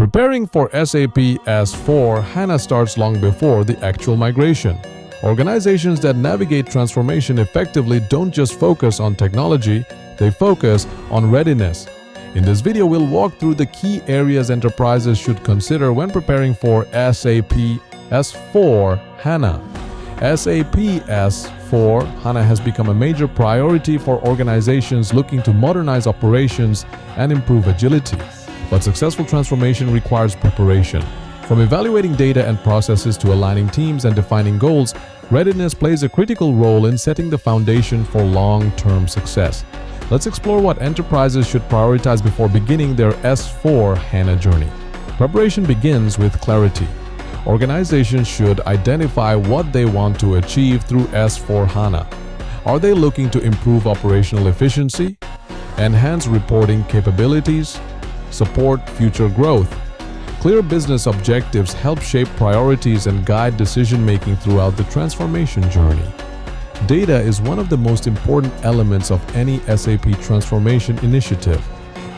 Preparing for SAP S/4HANA starts long before the actual migration. Organizations that navigate transformation effectively don't just focus on technology, they focus on readiness. In this video, we'll walk through the key areas enterprises should consider when preparing for SAP S/4HANA. SAP S/4HANA has become a major priority for organizations looking to modernize operations and improve agility. But successful transformation requires preparation. From evaluating data and processes to aligning teams and defining goals, readiness plays a critical role in setting the foundation for long-term success. Let's explore what enterprises should prioritize before beginning their S/4HANA journey. Preparation begins with clarity. Organizations should identify what they want to achieve through S/4HANA. Are they looking to improve operational efficiency, enhance reporting capabilities, support future growth? Clear business objectives help shape priorities and guide decision-making throughout the transformation journey. Data is one of the most important elements of any SAP transformation initiative.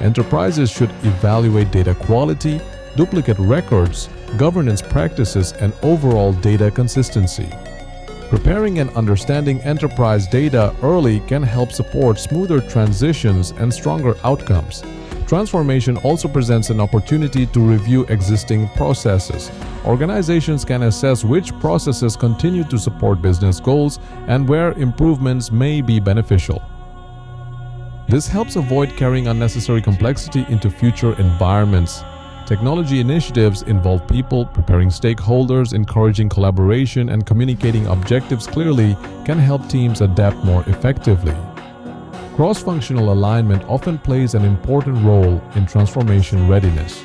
Enterprises should evaluate data quality, duplicate records, governance practices, and overall data consistency. Preparing and understanding enterprise data early can help support smoother transitions and stronger outcomes. Transformation also presents an opportunity to review existing processes. Organizations can assess which processes continue to support business goals and where improvements may be beneficial. This helps avoid carrying unnecessary complexity into future environments. Technology initiatives involve people. Preparing stakeholders, encouraging collaboration, and communicating objectives clearly can help teams adapt more effectively. Cross-functional alignment often plays an important role in transformation readiness.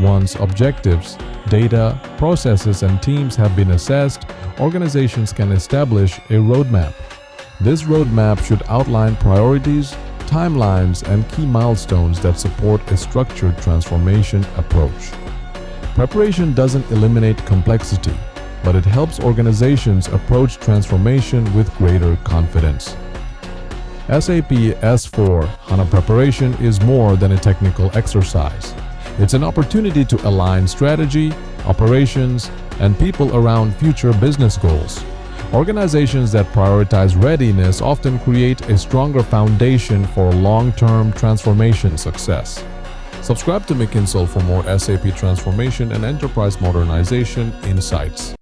Once objectives, data, processes, and teams have been assessed, organizations can establish a roadmap. This roadmap should outline priorities, timelines, and key milestones that support a structured transformation approach. Preparation doesn't eliminate complexity, but it helps organizations approach transformation with greater confidence. SAP S/4HANA preparation is more than a technical exercise. It's an opportunity to align strategy, operations, and people around future business goals. Organizations that prioritize readiness often create a stronger foundation for long-term transformation success. Subscribe to McKinsol for more SAP transformation and enterprise modernization insights.